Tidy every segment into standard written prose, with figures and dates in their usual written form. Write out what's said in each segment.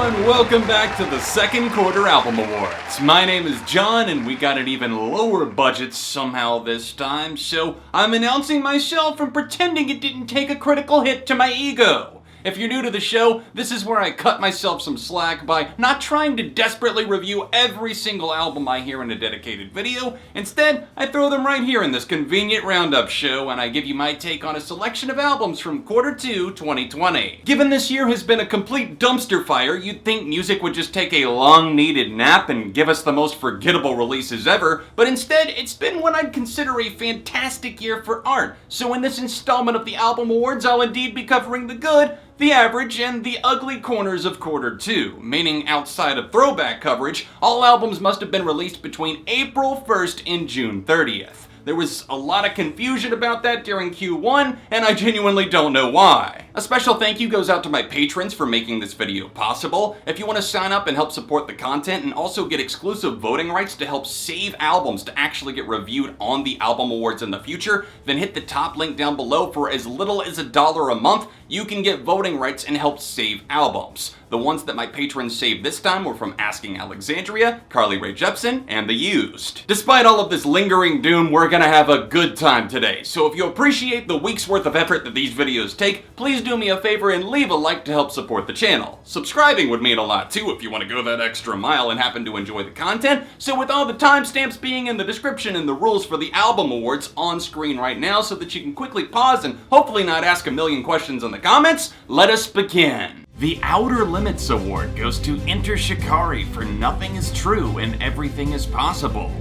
everyone, welcome back to the Second Quarter Album Awards. My name is John and we got an even lower budget somehow this time, so I'm announcing myself and pretending it didn't take a critical hit to my ego. If you're new to the show, this is where I cut myself some slack by not trying to desperately review every single album I hear in a dedicated video. Instead, I throw them right here in this convenient roundup show and I give you my take on a selection of albums from Q2 2020. Given this year has been a complete dumpster fire, you'd think music would just take a long-needed nap and give us the most forgettable releases ever, but instead, it's been what I'd consider a fantastic year for art. So in this installment of the Album Awards, I'll indeed be covering the good, the average, and the ugly corners of Q2, meaning outside of Throwback coverage, all albums must have been released between April 1st and June 30th. There was a lot of confusion about that during Q1, and I genuinely don't know why. A special thank you goes out to my patrons for making this video possible. If you want to sign up and help support the content and also get exclusive voting rights to help save albums to actually get reviewed on the Album Awards in the future, then hit the top link down below. For as little as $1 a month, you can get voting rights and help save albums. The ones that my patrons saved this time were from Asking Alexandria, Carly Rae Jepsen, and The Used. Despite all of this lingering doom, we're gonna have a good time today. So if you appreciate the week's worth of effort that these videos take, please do me a favor and leave a like to help support the channel. Subscribing would mean a lot too if you want to go that extra mile and happen to enjoy the content. So with all the timestamps being in the description and the rules for the Album Awards on screen right now so that you can quickly pause and hopefully not ask a million questions in the comments, let us begin. The Outer Limits Award goes to Shikari for Nothing Is True and Everything Is Possible.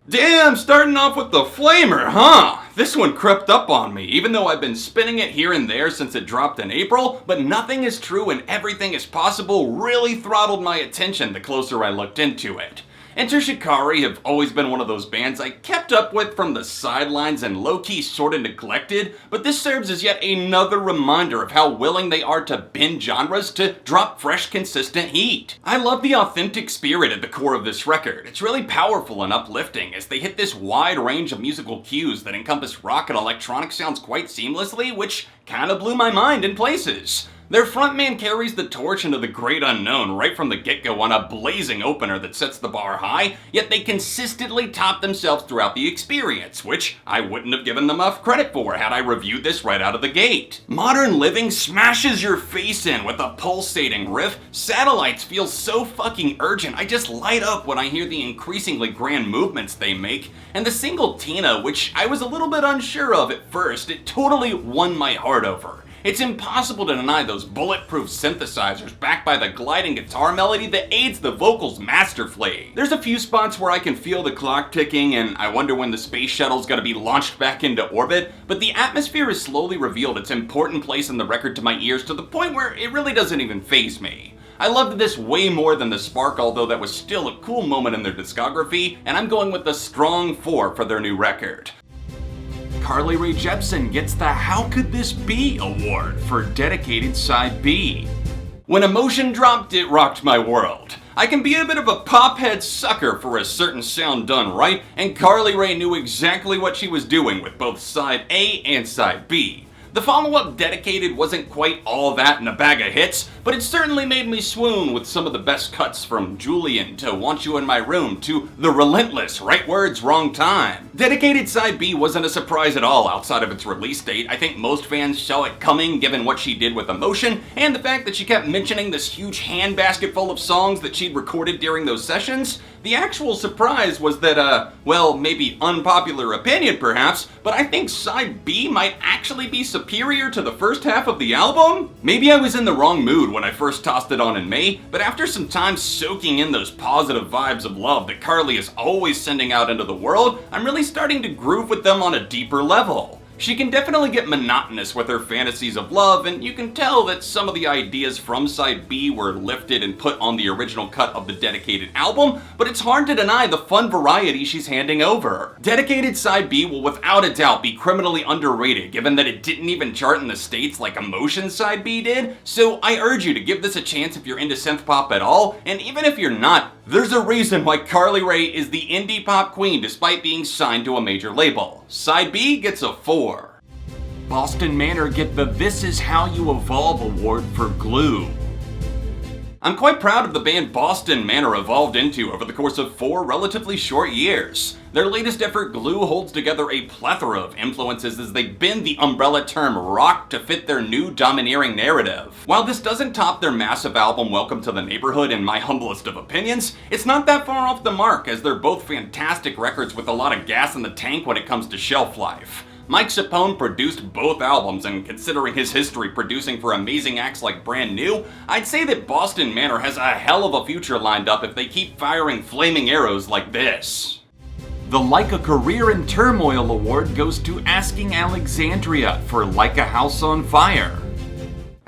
Damn, starting off with the flamer, huh? This one crept up on me, even though I've been spinning it here and there since it dropped in April, but Nothing Is True and Everything Is Possible really throttled my attention the closer I looked into it. Shikari have always been one of those bands I kept up with from the sidelines and low-key sorta neglected, but this serves as yet another reminder of how willing they are to bend genres to drop fresh, consistent heat. I love the authentic spirit at the core of this record. It's really powerful and uplifting as they hit this wide range of musical cues that encompass rock and electronic sounds quite seamlessly, which kinda blew my mind in places. Their frontman carries the torch into the great unknown right from the get-go on a blazing opener that sets the bar high, yet they consistently top themselves throughout the experience, which I wouldn't have given them enough credit for had I reviewed this right out of the gate. Modern Living smashes your face in with a pulsating riff. Satellites feels so fucking urgent, I just light up when I hear the increasingly grand movements they make. And the single Tina, which I was a little bit unsure of at first, it totally won my heart over. It's impossible to deny those bulletproof synthesizers backed by the gliding guitar melody that aids the vocals masterfully. There's a few spots where I can feel the clock ticking and I wonder when the space shuttle's gonna be launched back into orbit, but the atmosphere has slowly revealed its important place in the record to my ears to the point where it really doesn't even faze me. I loved this way more than The Spark, although that was still a cool moment in their discography, and I'm going with the strong 4 for their new record. Carly Rae Jepsen gets the How Could This Be award for Dedicated Side B. When Emotion dropped, it rocked my world. I can be a bit of a pop-head sucker for a certain sound done right, and Carly Rae knew exactly what she was doing with both Side A and Side B. The follow-up, Dedicated, wasn't quite all that in a bag of hits, but it certainly made me swoon with some of the best cuts, from Julian to Want You in My Room to The Relentless, Right Words, Wrong Time. Dedicated Side B wasn't a surprise at all outside of its release date. I think most fans saw it coming given what she did with Emotion, and the fact that she kept mentioning this huge handbasket full of songs that she'd recorded during those sessions. The actual surprise was that, well, maybe unpopular opinion perhaps, but I think Side B might actually be superior to the first half of the album? Maybe I was in the wrong mood when I first tossed it on in May, but after some time soaking in those positive vibes of love that Carly is always sending out into the world, I'm really starting to groove with them on a deeper level. She can definitely get monotonous with her fantasies of love, and you can tell that some of the ideas from Side B were lifted and put on the original cut of the Dedicated album, but it's hard to deny the fun variety she's handing over. Dedicated Side B will without a doubt be criminally underrated, given that it didn't even chart in the States like Emotion Side B did, so I urge you to give this a chance if you're into synth pop at all, and even if you're not, there's a reason why Carly Rae is the indie pop queen despite being signed to a major label. Side B gets a 4. Boston Manor get the This Is How You Evolve award for Glue. I'm quite proud of the band Boston Manor evolved into over the course of 4 relatively short years. Their latest effort, Glue, holds together a plethora of influences as they bend the umbrella term rock to fit their new domineering narrative. While this doesn't top their massive album Welcome to the Neighborhood in my humblest of opinions, it's not that far off the mark, as they're both fantastic records with a lot of gas in the tank when it comes to shelf life. Mike Sapone produced both albums, and considering his history producing for amazing acts like Brand New, I'd say that Boston Manor has a hell of a future lined up if they keep firing flaming arrows like this. The Like a Career in Turmoil award goes to Asking Alexandria for Like a House on Fire.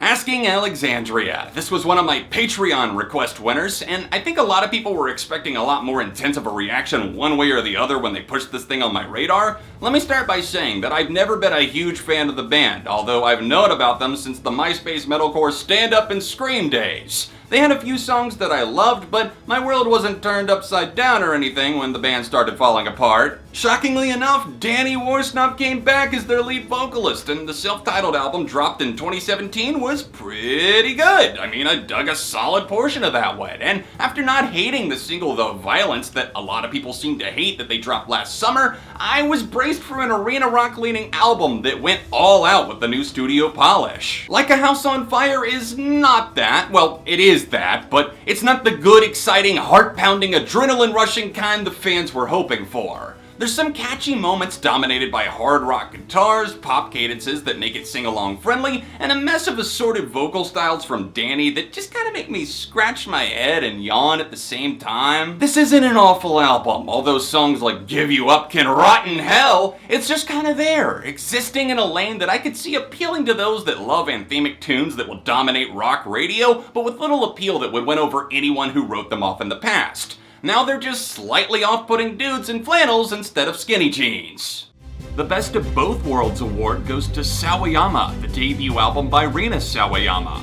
Asking Alexandria. This was one of my Patreon request winners, and I think a lot of people were expecting a lot more intense of a reaction one way or the other when they pushed this thing on my radar. Let me start by saying that I've never been a huge fan of the band, although I've known about them since the MySpace metalcore Stand Up and Scream days. They had a few songs that I loved, but my world wasn't turned upside down or anything when the band started falling apart. Shockingly enough, Danny Worsnop came back as their lead vocalist, and the self-titled album dropped in 2017 was pretty good. I mean, I dug a solid portion of that one, and after not hating the single The Violence that a lot of people seem to hate that they dropped last summer, I was braced for an arena rock-leaning album that went all out with the new studio polish. Like a House on Fire is not that. Well, it is that, but it's not the good, exciting, heart-pounding, adrenaline-rushing kind the fans were hoping for. There's some catchy moments dominated by hard rock guitars, pop cadences that make it sing-along friendly, and a mess of assorted vocal styles from Danny that just kinda make me scratch my head and yawn at the same time. This isn't an awful album, although songs like Give You Up can rot in hell. It's just kinda there, existing in a lane that I could see appealing to those that love anthemic tunes that will dominate rock radio, but with little appeal that would win over anyone who wrote them off in the past. Now they're just slightly off-putting dudes in flannels instead of skinny jeans. The Best of Both Worlds award goes to Sawayama, the debut album by Rina Sawayama.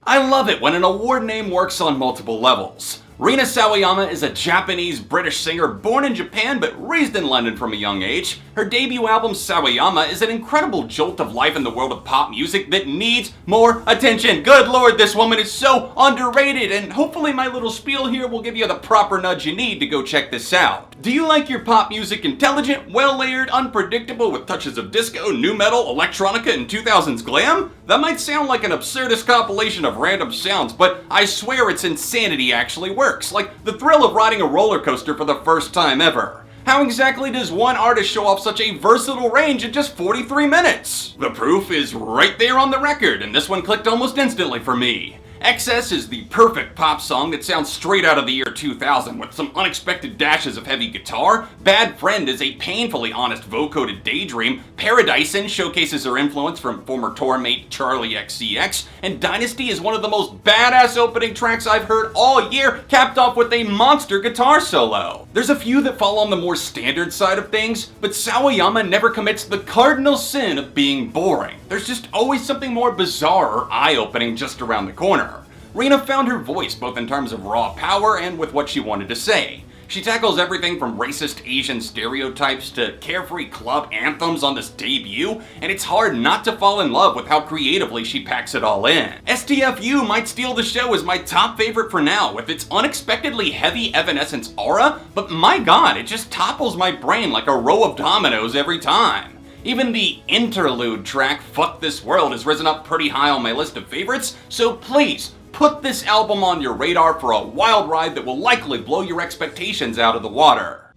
I love it when an award name works on multiple levels. Rina Sawayama is a Japanese-British singer born in Japan but raised in London from a young age. Her debut album, Sawayama, is an incredible jolt of life in the world of pop music that needs more attention. Good lord, this woman is so underrated, and hopefully my little spiel here will give you the proper nudge you need to go check this out. Do you like your pop music intelligent, well-layered, unpredictable with touches of disco, nu metal, electronica, and 2000s glam? That might sound like an absurdist compilation of random sounds, but I swear its insanity actually works, like the thrill of riding a roller coaster for the first time ever. How exactly does one artist show off such a versatile range in just 43 minutes? The proof is right there on the record, and this one clicked almost instantly for me. XS is the perfect pop song that sounds straight out of the year 2000 with some unexpected dashes of heavy guitar. Bad Friend is a painfully honest vocoded daydream. Paradisen showcases her influence from former tour mate Charlie XCX. And Dynasty is one of the most badass opening tracks I've heard all year, capped off with a monster guitar solo. There's a few that fall on the more standard side of things, but Sawayama never commits the cardinal sin of being boring. There's just always something more bizarre or eye-opening just around the corner. Rina found her voice both in terms of raw power and with what she wanted to say. She tackles everything from racist Asian stereotypes to carefree club anthems on this debut, and it's hard not to fall in love with how creatively she packs it all in. STFU might steal the show as my top favorite for now, with its unexpectedly heavy Evanescence aura, but my god, it just topples my brain like a row of dominoes every time. Even the interlude track, Fuck This World, has risen up pretty high on my list of favorites, so please, put this album on your radar for a wild ride that will likely blow your expectations out of the water.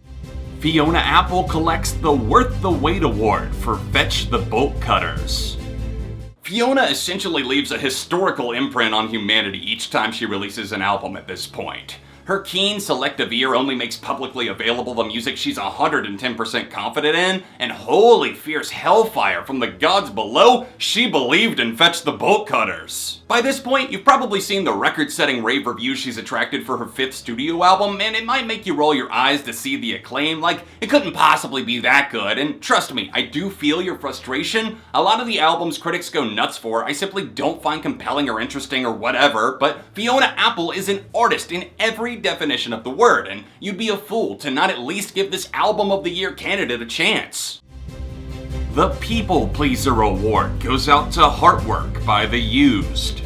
Fiona Apple collects the Worth the Wait award for Fetch the Bolt Cutters. Fiona essentially leaves a historical imprint on humanity each time she releases an album at this point. Her keen, selective ear only makes publicly available the music she's 110% confident in, and holy fierce hellfire from the gods below, she believed in Fetch the Bolt Cutters. By this point, you've probably seen the record-setting rave reviews she's attracted for her 5th studio album, and it might make you roll your eyes to see the acclaim, like, it couldn't possibly be that good, and trust me, I do feel your frustration. A lot of the albums critics go nuts for, I simply don't find compelling or interesting or whatever, but Fiona Apple is an artist in every definition of the word, and you'd be a fool to not at least give this Album of the Year candidate a chance. The People Pleaser Award goes out to Heartwork by The Used.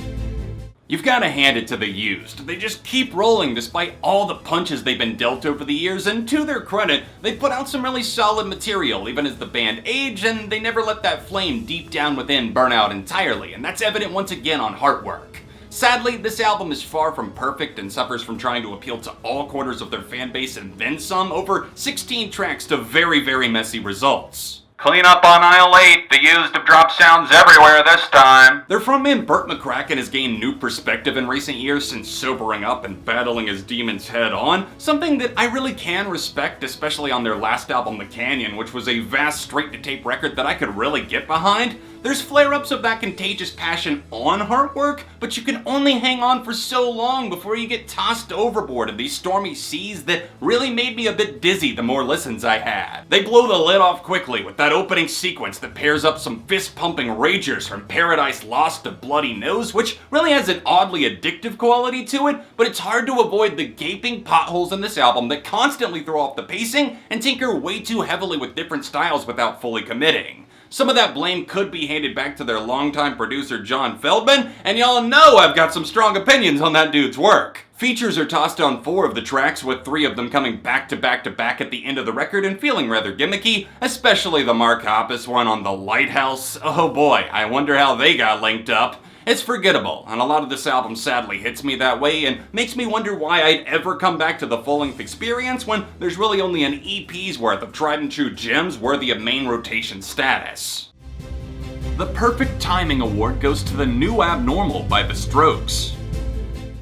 You've gotta hand it to the Used. They just keep rolling despite all the punches they've been dealt over the years, and to their credit, they put out some really solid material even as the band aged, and they never let that flame deep down within burn out entirely, and that's evident once again on Heartwork. Sadly, this album is far from perfect and suffers from trying to appeal to all quarters of their fan base and then some, over 16 tracks to very, very messy results. Clean up on aisle 8, the Used have dropped sounds everywhere this time. Their frontman Burt McCracken has gained new perspective in recent years since sobering up and battling his demons head on, something that I really can respect, especially on their last album The Canyon, which was a vast straight-to-tape record that I could really get behind. There's flare-ups of that contagious passion on Heartwork, but you can only hang on for so long before you get tossed overboard in these stormy seas that really made me a bit dizzy the more listens I had. They blow the lid off quickly with that opening sequence that pairs up some fist-pumping ragers from Paradise Lost to Bloody Nose, which really has an oddly addictive quality to it, but it's hard to avoid the gaping potholes in this album that constantly throw off the pacing and tinker way too heavily with different styles without fully committing. Some of that blame could be handed back to their longtime producer John Feldman, and y'all know I've got some strong opinions on that dude's work. Features are tossed on 4 of the tracks, with 3 of them coming back to back to back at the end of the record and feeling rather gimmicky, especially the Mark Hoppus one on The Lighthouse. Oh boy, I wonder how they got linked up. It's forgettable, and a lot of this album sadly hits me that way and makes me wonder why I'd ever come back to the full-length experience when there's really only an EP's worth of tried and true gems worthy of main rotation status. The Perfect Timing Award goes to The New Abnormal by The Strokes.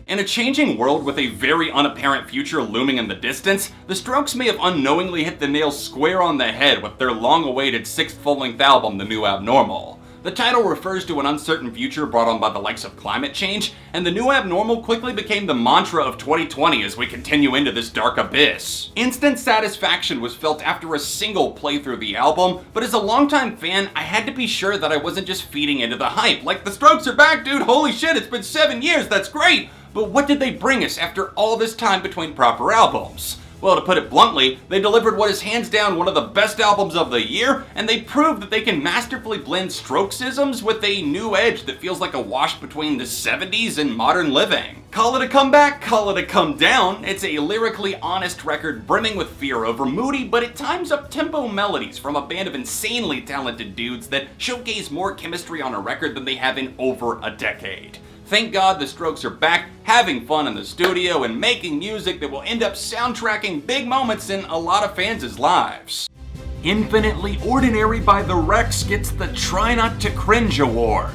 In a changing world with a very unapparent future looming in the distance, The Strokes may have unknowingly hit the nail square on the head with their long-awaited 6th full-length album, The New Abnormal. The title refers to an uncertain future brought on by the likes of climate change, and the new abnormal quickly became the mantra of 2020 as we continue into this dark abyss. Instant satisfaction was felt after a single play through the album, but as a longtime fan, I had to be sure that I wasn't just feeding into the hype. Like, the Strokes are back, dude, holy shit, it's been 7 years, that's great! But what did they bring us after all this time between proper albums? Well, to put it bluntly, they delivered what is hands down one of the best albums of the year, and they proved that they can masterfully blend Strokesisms with a new edge that feels like a wash between the 70s and modern living. Call it a comeback, call it a come down. It's a lyrically honest record brimming with fear over moody, but at times up-tempo melodies from a band of insanely talented dudes that showcase more chemistry on a record than they have in over a decade. Thank God the Strokes are back, having fun in the studio, and making music that will end up soundtracking big moments in a lot of fans' lives. Infinitely Ordinary by The Rex gets the Try Not to Cringe award.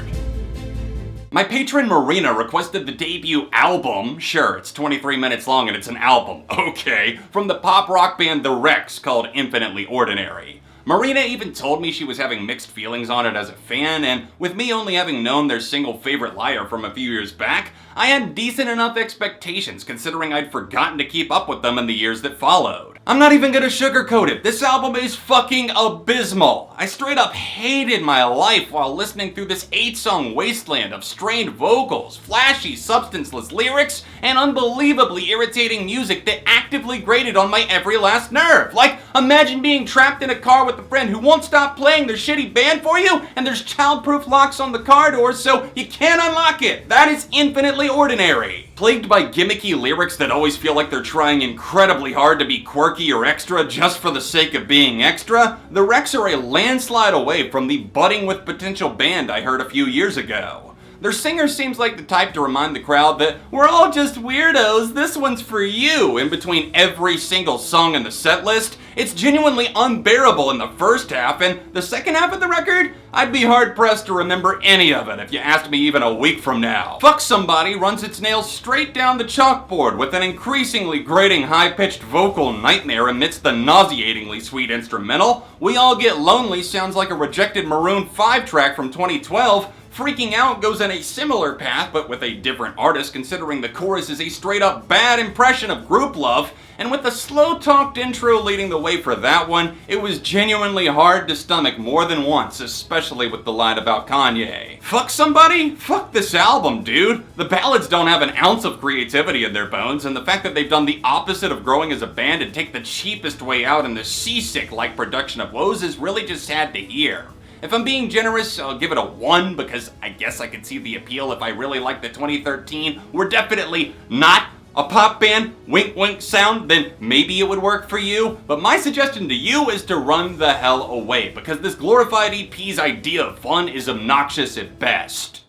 My patron Marina requested the debut album, sure, it's 23 minutes long and it's an album, okay, from the pop rock band The Rex called Infinitely Ordinary. Marina even told me she was having mixed feelings on it as a fan, and with me only having known their single Favorite Liar from a few years back, I had decent enough expectations considering I'd forgotten to keep up with them in the years that followed. I'm not even gonna sugarcoat it, this album is fucking abysmal. I straight up hated my life while listening through this 8-song wasteland of strained vocals, flashy, substanceless lyrics, and unbelievably irritating music that actively grated on my every last nerve. Like, imagine being trapped in a car with a friend who won't stop playing their shitty band for you, and there's childproof locks on the car doors so you can't unlock it. That is infinitely ordinary. Plagued by gimmicky lyrics that always feel like they're trying incredibly hard to be quirky or extra just for the sake of being extra, the Rex are a landslide away from the budding with potential band I heard a few years ago. Their singer seems like the type to remind the crowd that we're all just weirdos, this one's for you, in between every single song in the set list. It's genuinely unbearable in the first half, and the second half of the record, I'd be hard-pressed to remember any of it if you asked me even a week from now. Fuck Somebody runs its nails straight down the chalkboard with an increasingly grating high-pitched vocal nightmare amidst the nauseatingly sweet instrumental. We All Get Lonely sounds like a rejected Maroon 5 track from 2012, Freaking Out goes in a similar path, but with a different artist, considering the chorus is a straight-up bad impression of Group Love, and with a slow-talked intro leading the way for that one, it was genuinely hard to stomach more than once, especially with the line about Kanye. Fuck Somebody? Fuck this album, dude! The ballads don't have an ounce of creativity in their bones, and the fact that they've done the opposite of growing as a band and take the cheapest way out in the Seasick-like production of Woes is really just sad to hear. If I'm being generous, I'll give it a 1 because I guess I could see the appeal if I really like the 2013. We're definitely not a pop band, wink wink sound, then maybe it would work for you. But my suggestion to you is to run the hell away because this glorified EP's idea of fun is obnoxious at best.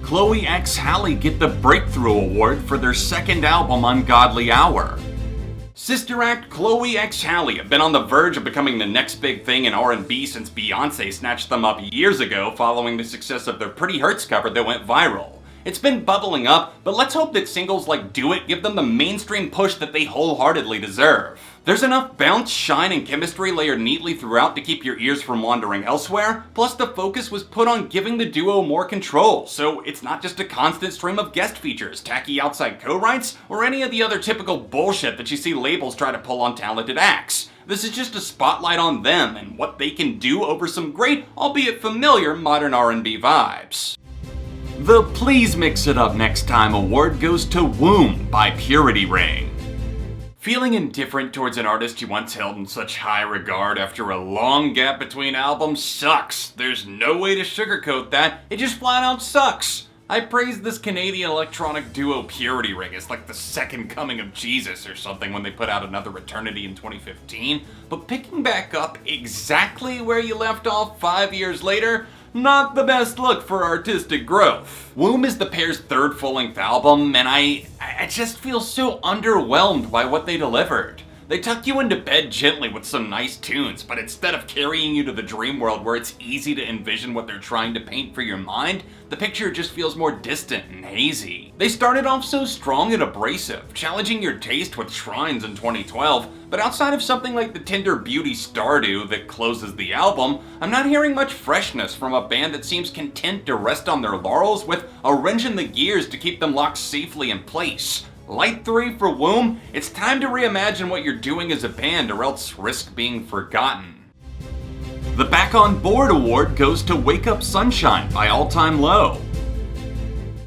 Chloe x Halle get the Breakthrough Award for their second album, Ungodly Hour. Sister act Chloe x Halle have been on the verge of becoming the next big thing in R&B since Beyonce snatched them up years ago following the success of their Pretty Hurts cover that went viral. It's been bubbling up, but let's hope that singles like Do It give them the mainstream push that they wholeheartedly deserve. There's enough bounce, shine, and chemistry layered neatly throughout to keep your ears from wandering elsewhere, plus the focus was put on giving the duo more control, so it's not just a constant stream of guest features, tacky outside co-writes, or any of the other typical bullshit that you see labels try to pull on talented acts. This is just a spotlight on them and what they can do over some great, albeit familiar, modern R&B vibes. The Please Mix It Up Next Time award goes to Womb by Purity Ring. Feeling indifferent towards an artist you once held in such high regard after a long gap between albums sucks. There's no way to sugarcoat that, it just flat out sucks. I praise this Canadian electronic duo Purity Ring as like the second coming of Jesus or something when they put out Another Eternity in 2015, but picking back up exactly where you left off 5 years later, not the best look for artistic growth. Womb is the pair's third full-length album, and I just feel so underwhelmed by what they delivered. They tuck you into bed gently with some nice tunes, but instead of carrying you to the dream world where it's easy to envision what they're trying to paint for your mind, the picture just feels more distant and hazy. They started off so strong and abrasive, challenging your taste with Shrines in 2012, but outside of something like the Tender Beauty Stardew that closes the album, I'm not hearing much freshness from a band that seems content to rest on their laurels with a wrench in the gears to keep them locked safely in place. Light 3 for Womb, it's time to reimagine what you're doing as a band or else risk being forgotten. The Back on Board award goes to Wake Up Sunshine by All Time Low.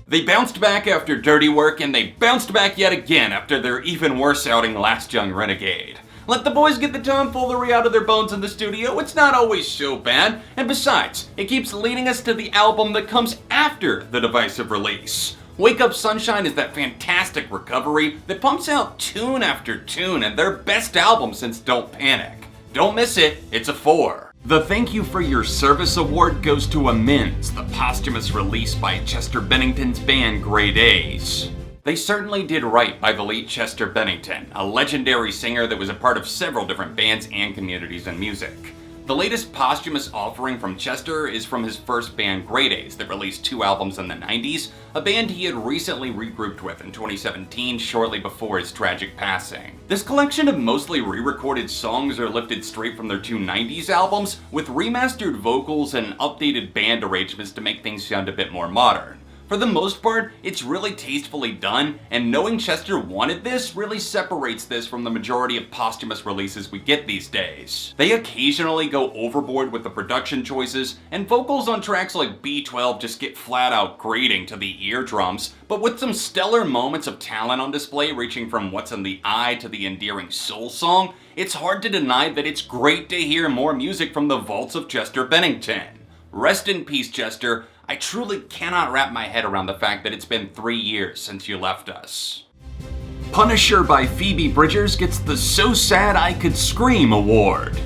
They bounced back after Dirty Work, and they bounced back yet again after their even worse outing Last Young Renegade. Let the boys get the tomfoolery out of their bones in the studio, it's not always so bad, and besides, it keeps leading us to the album that comes after the divisive release. Wake Up Sunshine is that fantastic recovery that pumps out tune after tune and their best album since Don't Panic. Don't miss it, it's a 4. The Thank You for Your Service award goes to Amends, the posthumous release by Chester Bennington's band Grey Daze. They certainly did right by the late Chester Bennington, a legendary singer that was a part of several different bands and communities in music. The latest posthumous offering from Chester is from his first band Grey Daze that released 2 albums in the 90s, a band he had recently regrouped with in 2017 shortly before his tragic passing. This collection of mostly re-recorded songs are lifted straight from their 2 90s albums with remastered vocals and updated band arrangements to make things sound a bit more modern. For the most part, it's really tastefully done, and knowing Chester wanted this really separates this from the majority of posthumous releases we get these days. They occasionally go overboard with the production choices, and vocals on tracks like B12 just get flat out grating to the eardrums, but with some stellar moments of talent on display reaching from What's in the Eye to the endearing Soul Song, it's hard to deny that it's great to hear more music from the vaults of Chester Bennington. Rest in peace, Chester. I truly cannot wrap my head around the fact that it's been 3 years since you left us. Punisher by Phoebe Bridgers gets the So Sad I Could Scream award.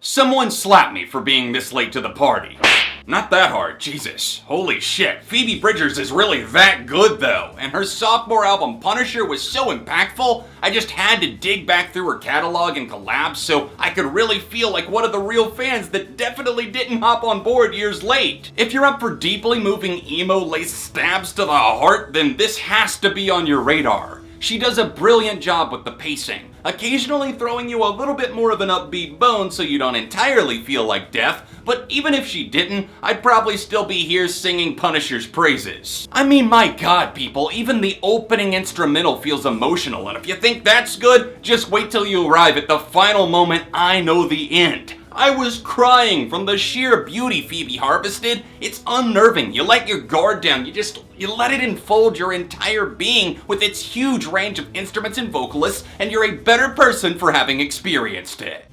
Someone slap me for being this late to the party. Not that hard, Jesus. Holy shit, Phoebe Bridgers is really that good though, and her sophomore album Punisher was so impactful, I just had to dig back through her catalog and collabs so I could really feel like one of the real fans that definitely didn't hop on board years late. If you're up for deeply moving emo-laced stabs to the heart, then this has to be on your radar. She does a brilliant job with the pacing, occasionally throwing you a little bit more of an upbeat bone so you don't entirely feel like death, but even if she didn't, I'd probably still be here singing Punisher's praises. I mean, my god, people, even the opening instrumental feels emotional, and if you think that's good, just wait till you arrive at the final moment I know the end. I was crying from the sheer beauty Phoebe harvested. It's unnerving. You let your guard down. You let it enfold your entire being with its huge range of instruments and vocalists, and you're a better person for having experienced it.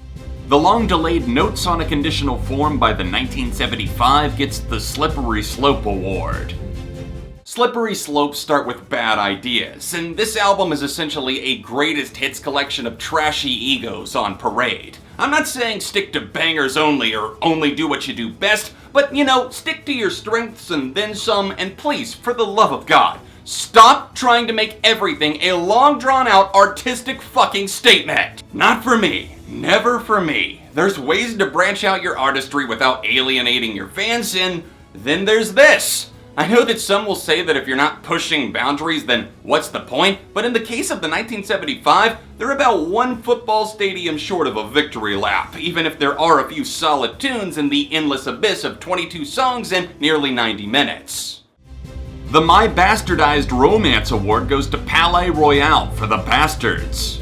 The long-delayed Notes on a Conditional Form by the 1975 gets the Slippery Slope Award. Slippery Slopes start with bad ideas, and this album is essentially a greatest hits collection of trashy egos on parade. I'm not saying stick to bangers only or only do what you do best, but stick to your strengths and then some, and please, for the love of God, stop trying to make everything a long drawn out artistic fucking statement. Not for me. Never for me. There's ways to branch out your artistry without alienating your fans, and then there's this. I know that some will say that if you're not pushing boundaries, then what's the point? But in the case of the 1975, they're about one football stadium short of a victory lap, even if there are a few solid tunes in the endless abyss of 22 songs and nearly 90 minutes. The My Bastardized Romance Award goes to Palaye Royale for The Bastards.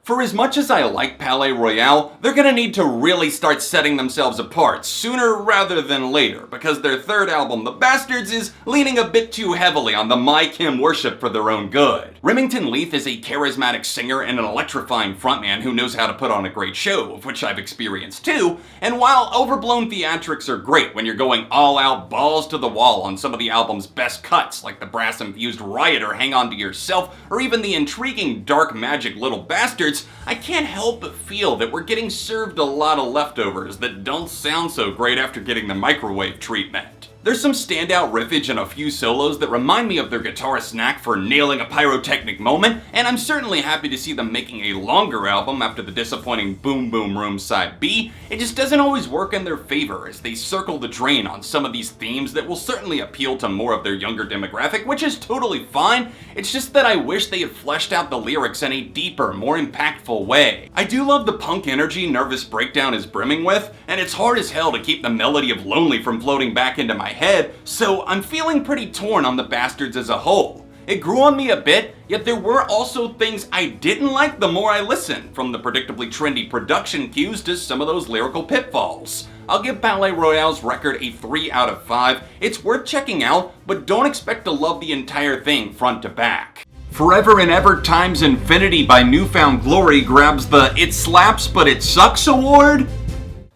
For as much as I like Palaye Royale, they're gonna need to really start setting themselves apart sooner rather than later, because their third album, The Bastards, is leaning a bit too heavily on the My Kim worship for their own good. Remington Leith is a charismatic singer and an electrifying frontman who knows how to put on a great show, of which I've experienced too, and while overblown theatrics are great when you're going all out balls to the wall on some of the album's best cuts, like the brass-infused Rioter Hang On To Yourself, or even the intriguing Dark Magic Little Bastards, I can't help but feel that we're getting served a lot of leftovers that don't sound so great after getting the microwave treatment. There's some standout riffage and a few solos that remind me of their guitarist's knack for nailing a pyrotechnic moment, and I'm certainly happy to see them making a longer album after the disappointing Boom Boom Room Side B. It just doesn't always work in their favor as they circle the drain on some of these themes that will certainly appeal to more of their younger demographic, which is totally fine. It's just that I wish they had fleshed out the lyrics in a deeper, more impactful way. I do love the punk energy Nervous Breakdown is brimming with, and it's hard as hell to keep the melody of Lonely from floating back into my head, so I'm feeling pretty torn on The Bastards as a whole. It grew on me a bit, yet there were also things I didn't like the more I listened, from the predictably trendy production cues to some of those lyrical pitfalls. I'll give Palaye Royale's record a 3 out of 5. It's worth checking out, but don't expect to love the entire thing front to back. Forever and Ever Times Infinity by Newfound Glory grabs the It Slaps But It Sucks award.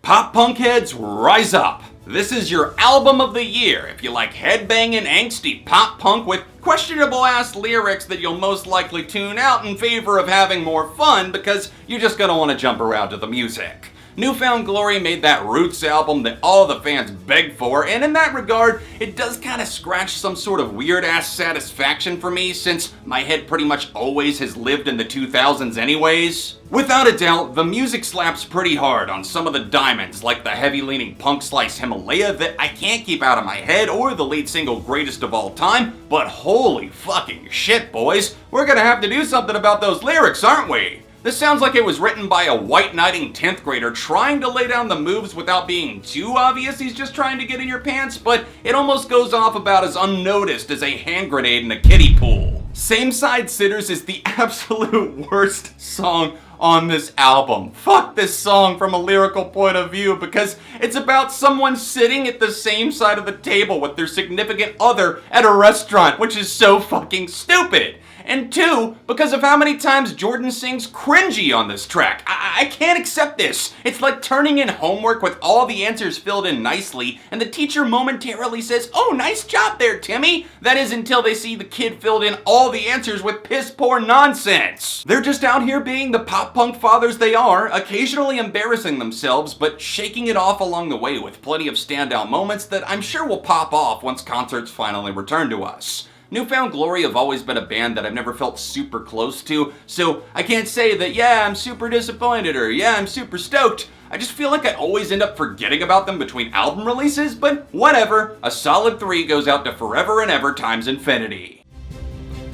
Pop punk heads, rise up! This is your album of the year if you like headbanging angsty pop punk with questionable ass lyrics that you'll most likely tune out in favor of having more fun because you're just gonna want to jump around to the music. Newfound Glory made that Roots album that all the fans begged for, and in that regard, it does kind of scratch some sort of weird-ass satisfaction for me since my head pretty much always has lived in the 2000s anyways. Without a doubt, the music slaps pretty hard on some of the diamonds, like the heavy-leaning punk slice Himalaya that I can't keep out of my head, or the lead single Greatest of All Time, but holy fucking shit, boys, we're gonna have to do something about those lyrics, aren't we? This sounds like it was written by a white knighting 10th grader trying to lay down the moves without being too obvious he's just trying to get in your pants, but it almost goes off about as unnoticed as a hand grenade in a kiddie pool. Same Side Sitters is the absolute worst song on this album. Fuck this song from a lyrical point of view because it's about someone sitting at the same side of the table with their significant other at a restaurant, which is so fucking stupid. And 2, because of how many times Jordan sings cringy on this track. I can't accept this. It's like turning in homework with all the answers filled in nicely, and the teacher momentarily says, "Oh, nice job there, Timmy." That is until they see the kid filled in all the answers with piss poor nonsense. They're just out here being the pop punk fathers they are, occasionally embarrassing themselves, but shaking it off along the way with plenty of standout moments that I'm sure will pop off once concerts finally return to us. Newfound Glory have always been a band that I've never felt super close to, so I can't say that, yeah, I'm super disappointed or yeah, I'm super stoked. I just feel like I always end up forgetting about them between album releases, but whatever. A solid 3 goes out to Forever and Ever Times Infinity.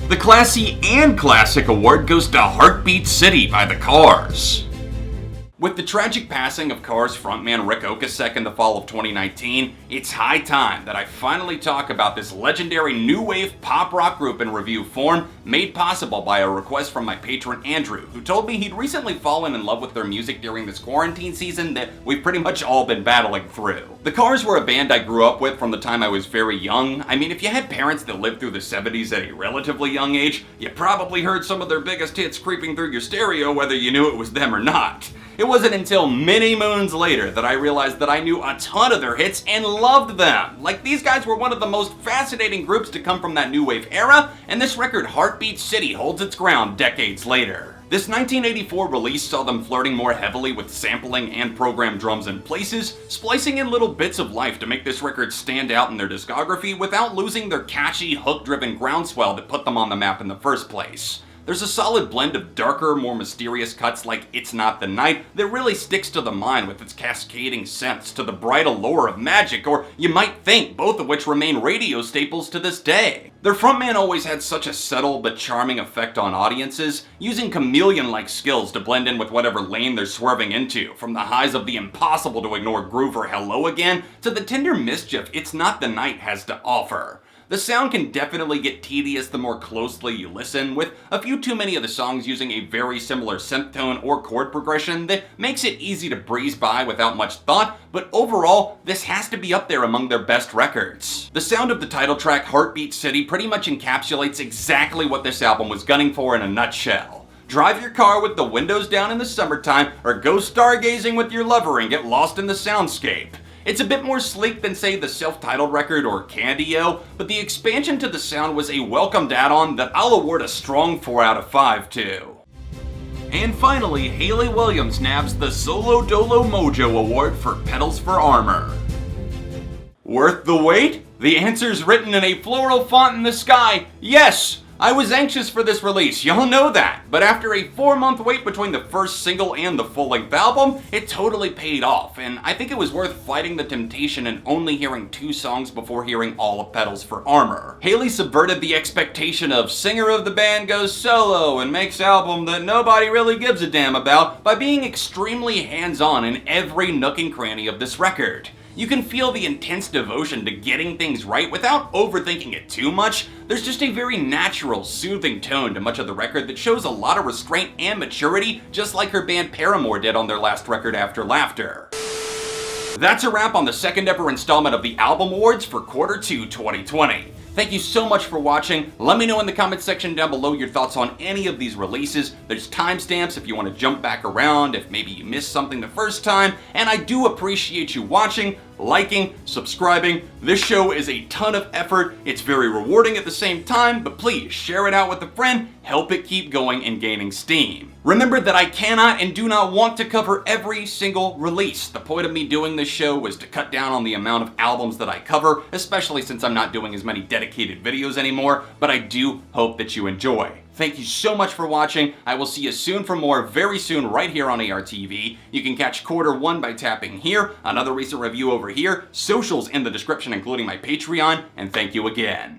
The Classy and Classic award goes to Heartbeat City by The Cars. With the tragic passing of Cars frontman Rick Ocasek in the fall of 2019, it's high time that I finally talk about this legendary new wave pop rock group in review form, made possible by a request from my patron Andrew, who told me he'd recently fallen in love with their music during this quarantine season that we've pretty much all been battling through. The Cars were a band I grew up with from the time I was very young. I mean, if you had parents that lived through the 70s at a relatively young age, you probably heard some of their biggest hits creeping through your stereo whether you knew it was them or not. It wasn't until many moons later that I realized that I knew a ton of their hits and loved them. Like, these guys were one of the most fascinating groups to come from that new wave era, and this record, Heartbeat City, holds its ground decades later. This 1984 release saw them flirting more heavily with sampling and programmed drums in places, splicing in little bits of life to make this record stand out in their discography without losing their catchy, hook-driven groundswell that put them on the map in the first place. There's a solid blend of darker, more mysterious cuts like It's Not the Night that really sticks to the mind with its cascading synths to the bright allure of Magic, or You Might Think, both of which remain radio staples to this day. Their frontman always had such a subtle but charming effect on audiences, using chameleon-like skills to blend in with whatever lane they're swerving into, from the highs of the impossible to ignore groove or Hello Again, to the tender mischief It's Not the Night has to offer. The sound can definitely get tedious the more closely you listen, with a few too many of the songs using a very similar synth tone or chord progression that makes it easy to breeze by without much thought, but overall, this has to be up there among their best records. The sound of the title track, Heartbeat City, pretty much encapsulates exactly what this album was gunning for in a nutshell. Drive your car with the windows down in the summertime, or go stargazing with your lover and get lost in the soundscape. It's a bit more sleek than, say, the self-titled record or Candy-O, but the expansion to the sound was a welcomed add-on that I'll award a strong 4 out of 5 to. And finally, Hayley Williams nabs the Solo Dolo Mojo Award for Petals for Armor. Worth the wait? The answer's written in a floral font in the sky. Yes! I was anxious for this release, y'all know that, but after a 4-month wait between the first single and the full-length album, it totally paid off, and I think it was worth fighting the temptation and only hearing 2 songs before hearing all of Petals for Armor. Hayley subverted the expectation of singer of the band goes solo and makes album that nobody really gives a damn about by being extremely hands-on in every nook and cranny of this record. You can feel the intense devotion to getting things right without overthinking it too much. There's just a very natural, soothing tone to much of the record that shows a lot of restraint and maturity, just like her band Paramore did on their last record, After Laughter. That's a wrap on the second ever installment of the Album Awards for Q2 2020. Thank you so much for watching. Let me know in the comment section down below your thoughts on any of these releases. There's timestamps if you want to jump back around, if maybe you missed something the first time, and I do appreciate you watching, liking, subscribing. This show is a ton of effort. It's very rewarding at the same time, but please share it out with a friend, help it keep going and gaining steam. Remember that I cannot and do not want to cover every single release. The point of me doing this show was to cut down on the amount of albums that I cover, especially since I'm not doing as many dedicated videos anymore, but I do hope that you enjoy. Thank you so much for watching. I will see you soon for more, very soon, right here on ARTV. You can catch Q1 by tapping here, another recent review over here, socials in the description including my Patreon, and thank you again.